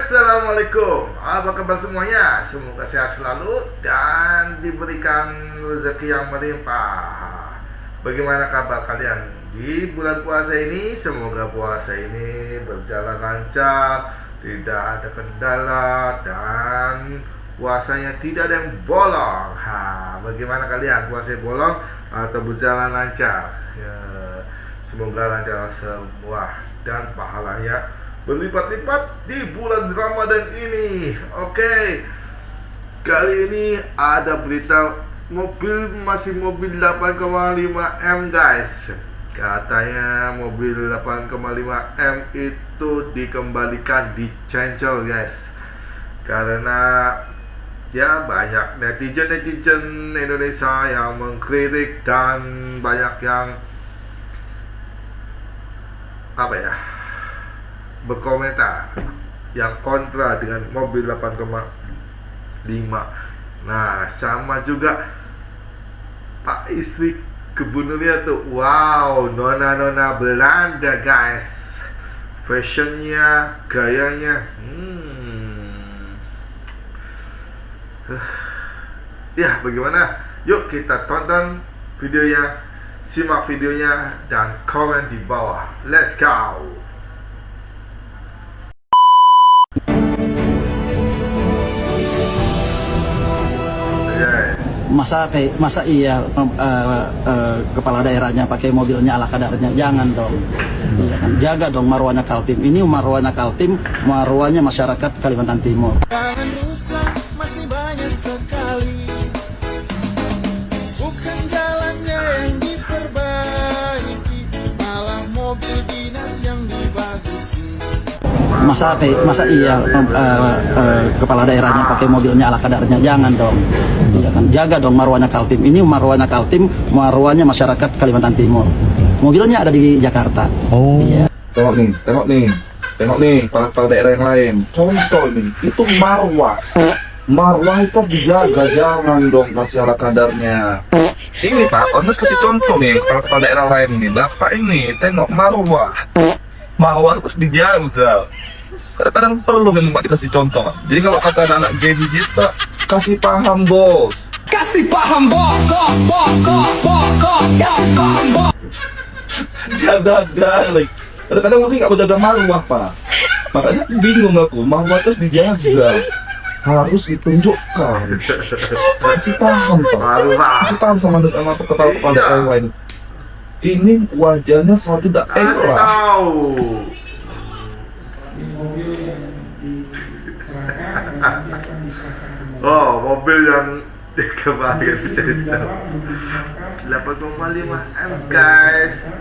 Assalamualaikum, apa kabar semuanya? Semoga sehat selalu dan diberikan rezeki yang melimpah. Bagaimana kabar kalian di bulan puasa ini? Semoga puasa ini berjalan lancar, tidak ada kendala, dan puasanya tidak ada yang bolong. Bagaimana kalian? Puasa bolong atau berjalan lancar? Semoga lancar semua dan pahalanya berlipat-lipat di bulan Ramadan ini. Oke, kali ini ada berita masih mobil 8,5 M guys. Katanya mobil 8,5 M itu dikembalikan di cancel guys, karena ya banyak netizen Indonesia yang mengkritik dan banyak yang berkomentar yang kontra dengan mobil 8,5. Nah, sama juga Pak istri gubernurnya tuh, wow, nona Belanda guys, fashionnya, gayanya, ya bagaimana? Yuk kita tonton videonya, simak videonya dan komen di bawah. Let's go. Masa iya kepala daerahnya pakai mobilnya ala kadarnya? Jangan dong. Iya kan? Jaga dong marwahnya Kaltim. Ini marwahnya Kaltim, marwahnya masyarakat Kalimantan Timur. Jangan rusak, masih banyak sekali. Bukan jalannya yang diperbaiki, malah mobil dinas yang dibagusi. Masa iya kepala daerahnya pakai mobilnya ala kadarnya? Jangan dong. Iya kan? Jaga dong marwahnya Kaltim. Ini marwahnya Kaltim, marwahnya masyarakat Kalimantan Timur. Mobilnya ada di Jakarta. Oh. Iya. Tengok nih para daerah yang lain. Contoh nih, itu marwah itu harus dijaga, jangan dong kasih ala kadarnya. Ini Pak, harus kasih contoh nih para daerah lain ini. Bapak ini tengok marwah harus dijaga. Kadang-kadang perlu memang dikasih contoh. Jadi kalau kata anak Gen Z, Pak, kasih paham bos. Kasih paham bos. Dia like. Kadang-kadang mungkin nggak menjaga marwah Pak. Makanya bingung aku, marwah terus dijaga, harus ditunjukkan. Kasih paham Pak. Kasih paham sama kepala daerah lain. Ini wajahnya suatu daerah. Oh, mobil yang dikembalikan di cancel 8,5 M guys.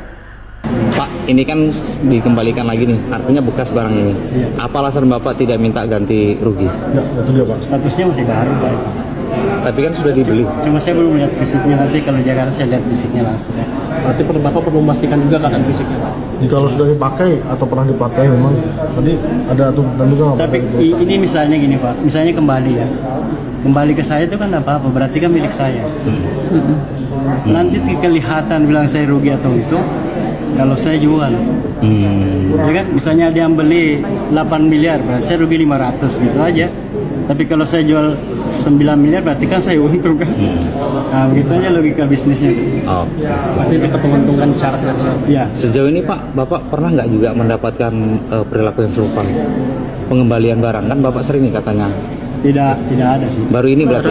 Pak, ini kan dikembalikan lagi nih, artinya bekas barang ini. Apa alasan Bapak tidak minta ganti rugi? Betul ya Pak, statusnya masih baru Pak. Tapi kan sudah dibeli. Cuma saya belum lihat fisiknya, nanti kalau di Jakarta saya lihat fisiknya langsung. Berarti Bapak perlu memastikan juga keadaan fisiknya Pak. Jadi kalau sudah dipakai atau pernah dipakai memang tadi ada tuntutan juga. Tapi ini misalnya gini Pak, misalnya kembali ya, kembali ke saya itu kan apa-apa, berarti kan milik saya. Nanti kelihatan bilang saya rugi atau itu kalau saya jual. Ya kan, misalnya dia beli 8 miliar, berarti saya rugi 500 gitu aja. Tapi kalau saya jual 9 miliar berarti kan saya untung kan. Nah, begitu aja logika bisnisnya. Oh. Berarti tetap menguntungkan syarat finansial. Ya. Sejauh ini Pak, Bapak pernah nggak juga mendapatkan perilaku yang serupa? Pengembalian barang kan Bapak sering nih katanya. Tidak ada sih. Baru ini Pak.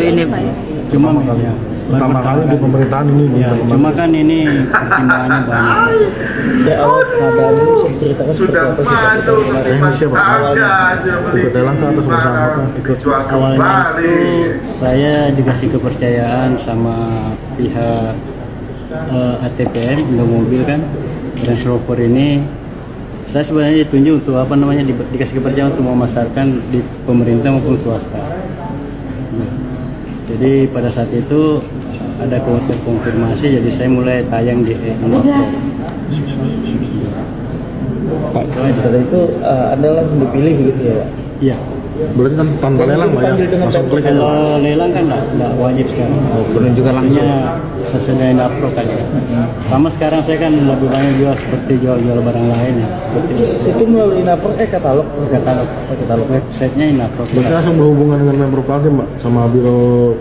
Cuma ya. Pertama kali di pemerintahan ini. Ya, cuma kan ini pertimbangannya banyak. Sudah malu menerima tangga, sudah ikut jual kembali. Saya dikasih kepercayaan sama pihak ATPM untuk mobil kan, dan Rover ini saya sebenarnya ditunjuk untuk dikasih kepercayaan untuk memasarkan di pemerintah maupun swasta. Jadi pada saat itu ada konfirmasi, jadi saya mulai tayang di Pak, setelah itu Anda langsung dipilih gitu ya Pak? Iya. Berarti tanpa lelang Pak ya? Langsung klik aja. Kalau lelang kan nggak wajib sekarang. Penunjukan langsung. Sesuai dengan upload aja. Sama sekarang saya kan lebih banyak jual seperti jual barang lain ya. Seperti Itu melalui Inapro katalog. katalog websitenya Inapro. Berarti langsung berhubungan dengan member Kaltim Pak? Sama Biro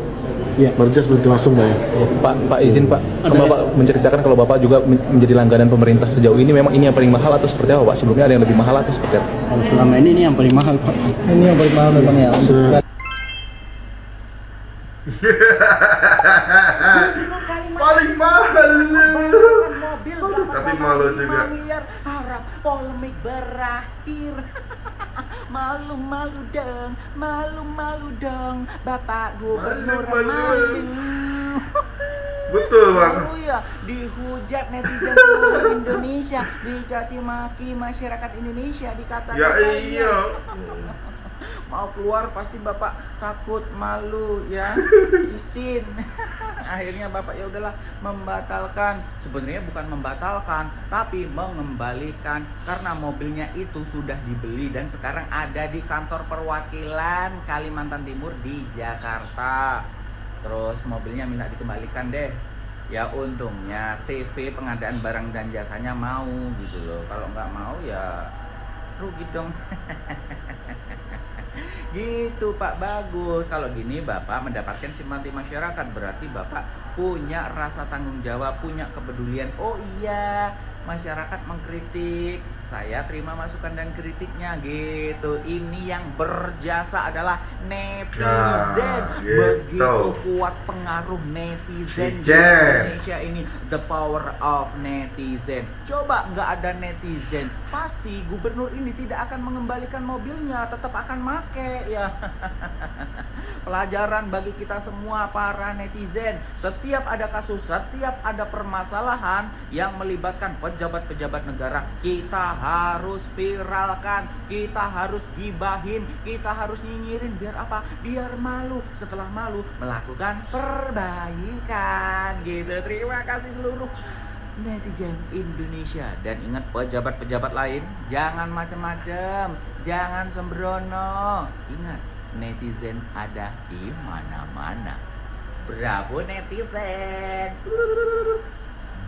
Iya. Berjas berarti langsung Pak ya? Pak izin Pak, kan Bapak menceritakan kalau Bapak juga menjadi langganan pemerintah sejauh ini, memang ini yang paling mahal atau seperti apa Pak? Sebelumnya ada yang lebih mahal atau seperti apa? Kalau selama ini yang paling mahal Pak. Ini yang paling mahal memang ya. Paling mahal. Tapi malu juga. Harap polemik berakhir. Malu-malu dong, Bapak Gubernur malu. Betul Bang. Malu ya, dihujat netizen seluruh Indonesia, dicaci maki masyarakat Indonesia, dikatakan Ya saya. iya. Mau keluar pasti Bapak takut, malu ya, izin. Akhirnya Bapak ya udahlah membatalkan. Sebenarnya bukan membatalkan, tapi mengembalikan karena mobilnya itu sudah dibeli dan sekarang ada di kantor perwakilan Kalimantan Timur di Jakarta. Terus mobilnya minta dikembalikan deh. Ya untungnya CV pengadaan barang dan jasanya mau gitu loh. Kalau nggak mau ya rugi dong. Gitu Pak, bagus. Kalau gini Bapak mendapatkan simpati masyarakat, berarti Bapak punya rasa tanggung jawab, punya kepedulian. Oh iya, masyarakat mengkritik, saya terima masukan dan kritiknya gitu. Ini yang berjasa adalah netizen. Nah, gitu. Begitu kuat pengaruh netizen di Netizen. Indonesia ini, the power of netizen. Coba nggak ada netizen, pasti gubernur ini tidak akan mengembalikan mobilnya, tetap akan make ya. Pelajaran bagi kita semua para netizen. Setiap ada kasus, setiap ada permasalahan yang melibatkan pejabat-pejabat negara, kita harus viralkan, kita harus gibahin, kita harus nyinyirin. Biar apa? Biar malu. Setelah malu, melakukan perbaikan gitu. Terima kasih seluruh netizen Indonesia. Dan ingat pejabat-pejabat lain, jangan macem-macem, jangan sembrono. Ingat, netizen ada di mana-mana. Bravo netizen.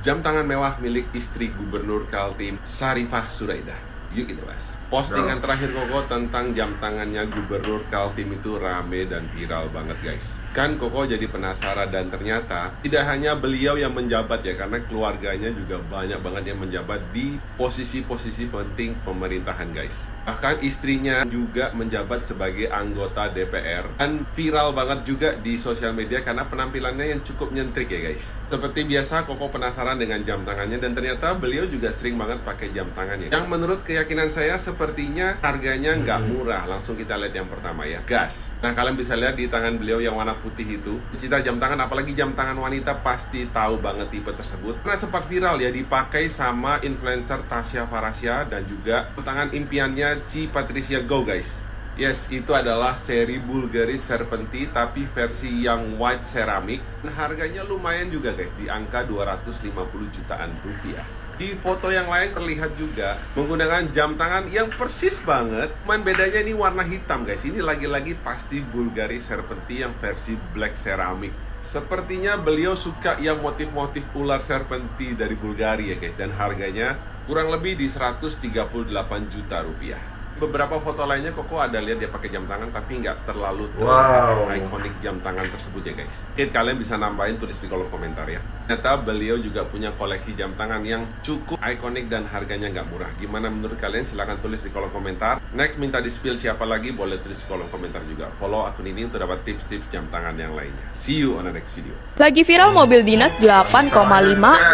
Jam tangan mewah milik istri Gubernur Kaltim, Sarifah Suraidah. Yuk kita bahas. Postingan terakhir Koko tentang jam tangannya Gubernur Kaltim itu rame dan viral banget guys. Kan Koko jadi penasaran dan ternyata tidak hanya beliau yang menjabat ya, karena keluarganya juga banyak banget yang menjabat di posisi-posisi penting pemerintahan guys. Bahkan istrinya juga menjabat sebagai anggota DPR dan viral banget juga di sosial media karena penampilannya yang cukup nyentrik ya guys. Seperti biasa Koko penasaran dengan jam tangannya dan ternyata beliau juga sering banget pakai jam tangannya. Yang menurut keyakinan saya sepertinya harganya nggak murah. Langsung kita lihat yang pertama ya, gas. Nah kalian bisa lihat di tangan beliau yang warna putih itu, pecinta jam tangan apalagi jam tangan wanita pasti tahu banget tipe tersebut karena sempat viral ya, dipakai sama influencer Tasya Farasya dan juga tangan impiannya Ci Patricia Go guys. Yes, itu adalah seri Bulgari Serpenti tapi versi yang white ceramic. Dan harganya lumayan juga guys, di angka 250 jutaan rupiah. Di foto yang lain terlihat juga menggunakan jam tangan yang persis banget, cuman bedanya ini warna hitam guys. Ini lagi-lagi pasti Bulgari Serpenti yang versi black ceramic. Sepertinya beliau suka yang motif-motif ular serpenti dari Bulgari ya guys. Dan harganya kurang lebih di 138 juta rupiah. Beberapa foto lainnya Koko ada lihat dia pakai jam tangan tapi nggak terlalu ikonik jam tangan tersebut ya guys. Mungkin kalian bisa nambahin, tulis di kolom komentar ya. Ternyata beliau juga punya koleksi jam tangan yang cukup ikonik dan harganya nggak murah. Gimana menurut kalian? Silahkan tulis di kolom komentar. Next minta di spill siapa lagi, boleh tulis di kolom komentar juga. Follow akun ini untuk dapat tips-tips jam tangan yang lainnya. See you on the next video. Lagi viral mobil dinas 8,5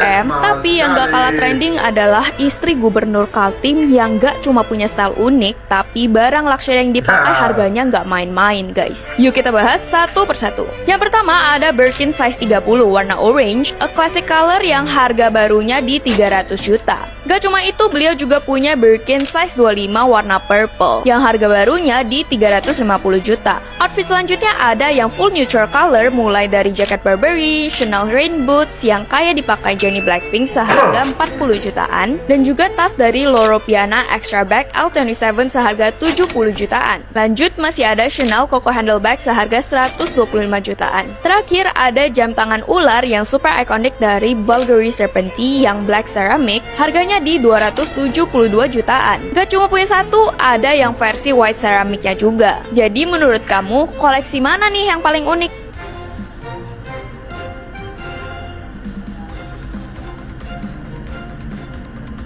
M, tapi yang gak kalah trending adalah istri Gubernur Kaltim yang gak cuma punya style unik, tapi barang luxury yang dipakai harganya nggak main-main guys. Yuk kita bahas satu persatu. Yang pertama ada Birkin size 30 warna orange, a classic color yang harga barunya di 300 juta. Gak cuma itu, beliau juga punya Birkin size 25 warna purple yang harga barunya di 350 juta. Outfit selanjutnya ada yang full neutral color, mulai dari jaket Burberry, Chanel rain boots yang kayak dipakai Jennie Blackpink seharga 40 jutaan, dan juga tas dari Loro Piana Extra Bag L27 seharga 70 jutaan. Lanjut masih ada Chanel Coco Handle Bag seharga 125 jutaan. Terakhir ada jam tangan ular yang super ikonik dari Bulgari Serpenti yang black ceramic, harganya di 272 jutaan. Gak cuma punya satu, ada yang versi white ceramicnya juga. Jadi menurut kamu, koleksi mana nih yang paling unik?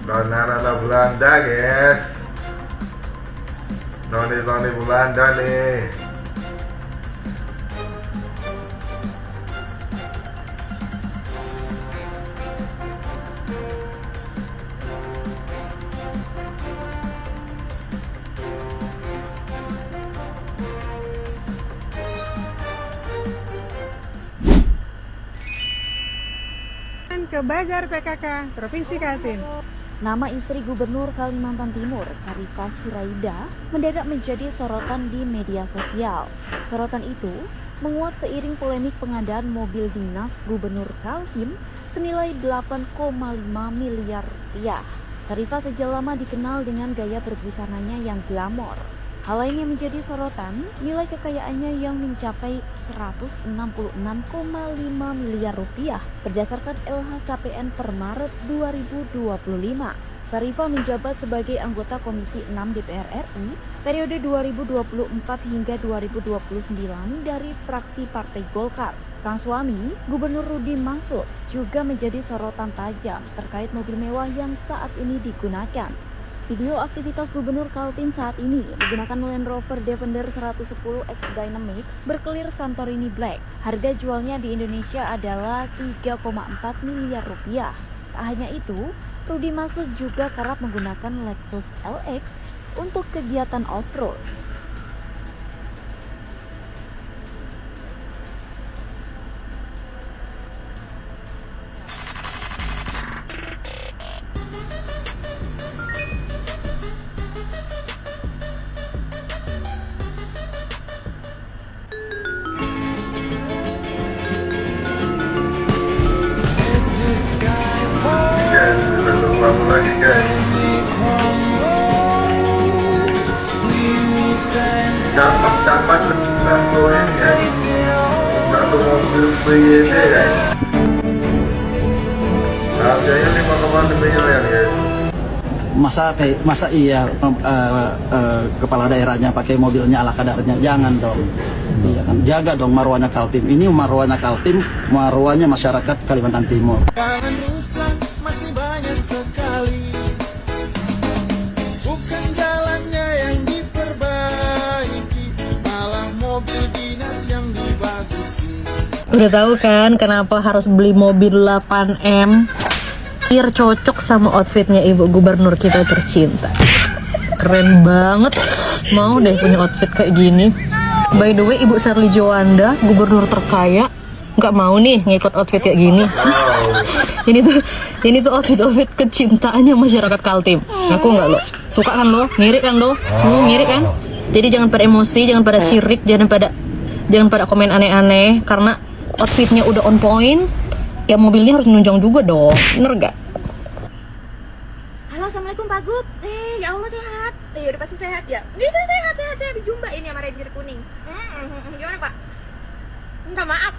Nona Belanda, guys. Noni Belanda nih. Ke Bazar PKK Provinsi Kaltim. Nama istri Gubernur Kalimantan Timur, Sarifah Suraida, mendadak menjadi sorotan di media sosial. Sorotan itu menguat seiring polemik pengadaan mobil dinas Gubernur Kaltim senilai 8,5 miliar rupiah. Sarifah sejak lama dikenal dengan gaya berbusananya yang glamor. Hal lain yang menjadi sorotan, nilai kekayaannya yang mencapai 166,5 miliar rupiah berdasarkan LHKPN per Maret 2025. Sarifah menjabat sebagai anggota Komisi 6 DPR RI periode 2024 hingga 2029 dari fraksi Partai Golkar. Sang suami, Gubernur Rudi Mansur, juga menjadi sorotan tajam terkait mobil mewah yang saat ini digunakan. Video aktivitas Gubernur Kaltim saat ini menggunakan Land Rover Defender 110 X Dynamics berkelir Santorini Black. Harga jualnya di Indonesia adalah 3,4 miliar rupiah. Tak hanya itu, Rudi Mansur juga kerap menggunakan Lexus LX untuk kegiatan off-road. Lagi guys, dapat satu ini guys, satu mobil BYD guys, harganya 5,5 miliar guys. Masa iya kepala daerahnya pakai mobilnya ala kadarnya? Jangan dong. Iya kan, jaga dong marwahnya Kaltim. Ini marwahnya Kaltim, marwahnya masyarakat Kalimantan Timur. Jangan rusak, masih banyak sekali. Bukan jalannya yang diperbaiki, malah mobil dinas yang dibagusi. Udah tahu kan kenapa harus beli mobil 8M? Biar cocok sama outfitnya Ibu Gubernur kita tercinta. Keren banget. Mau deh punya outfit kayak gini. By the way, Ibu Sherly Juanda, Gubernur terkaya, nggak mau nih ngikut outfit kayak gini. Ini tuh outfit kecintaannya masyarakat Kaltim. Aku nggak lo, suka kan lo, mirip kan lo, mirip kan. Jadi jangan pada emosi, jangan pada sirik, jangan pada komen aneh-aneh, karena outfitnya udah on point. Ya mobilnya harus menunjang juga dong, bener gak? Halo, assalamualaikum Pak Gub. Ya Allah sehat. Udah pasti sehat ya. Ini saya sehat dijumpa ini sama Ranger kuning. Gimana Pak? Minta maaf.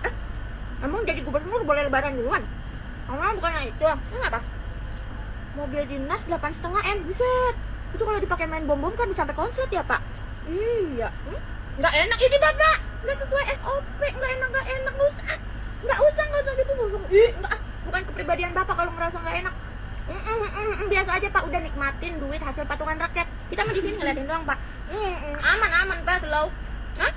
Emang jadi gubernur boleh lebaran duluan? Bukannya itu. Kenapa? Mobil dinas 8,5 M. Buset. Itu kalau dipakai main bom-bom kan bisa sampai konslet ya Pak? Iya. Nggak enak ini Bapak. Nggak sesuai SOP. Nggak enak. Nggak usah gitu. Bukan kepribadian Bapak kalau merasa nggak enak. Biasa aja Pak, udah nikmatin duit hasil patungan rakyat. Kita mah di sini ngeliatin doang Pak. Aman Pak, slow. Hah?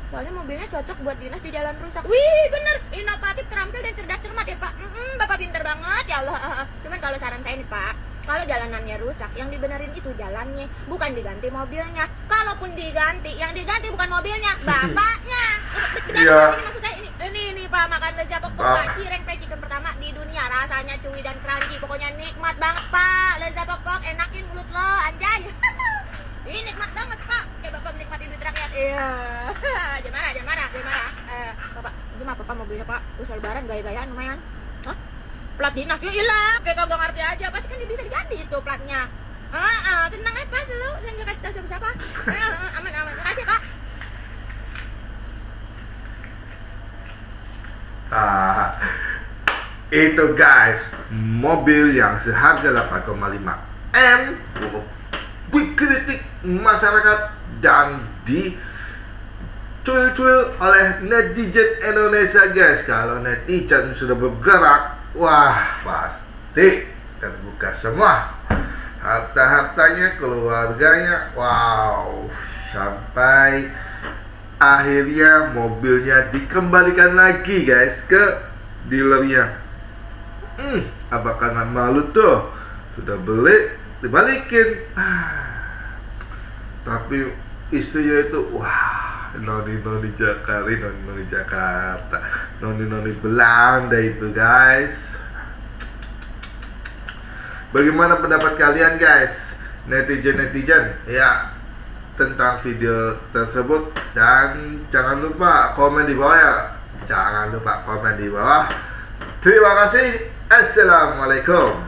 Soalnya mobilnya cocok buat dinas di jalan rusak. Wih, bener, inovatif, terampil dan cerdas cermat ya Pak. Bapak pinter banget ya Allah. Cuman kalau saran saya nih Pak, kalau jalanannya rusak, yang dibenerin itu jalannya, bukan diganti mobilnya. Kalaupun diganti, yang diganti bukan mobilnya, bapaknya. Maksud saya ini Pak, makan lezat pokok Pak, cireng fried chicken pertama di di dunia. Rasanya chewy dan crunchy, pokoknya nikmat banget pak. Lezat pok, enakin mulut lo, anjay. Ini nikmat banget pak, kayak bapak menikmati duit rakyat. Iya. Jangan marah. Bapak, gimana bapak mobilnya pak? Terus lebaran gaya-gayaan lumayan. Hah? Plat dinas yuk ilang, kayak kagak ngerti aja. Pasti kan bisa diganti itu platnya. Tenang aja pak, dulu saya nggak kasih tahu siapa-siapa. Aman. Makasih pak. Itu guys, mobil yang seharga 8,5 M dikritik masyarakat dan dicuil-cuil oleh netizen Indonesia guys. Kalau netizen sudah bergerak, wah pasti terbuka semua harta-hartanya, keluarganya. Wow, sampai akhirnya mobilnya dikembalikan lagi guys ke dealernya. Apakah nggak malu tuh? Sudah beli dibalikin. Tapi istrinya itu wah, noni Jakarta, noni Belanda itu guys. Bagaimana pendapat kalian guys, netizen ya, tentang video tersebut? Dan jangan lupa komen di bawah ya. Terima kasih. Assalamualaikum.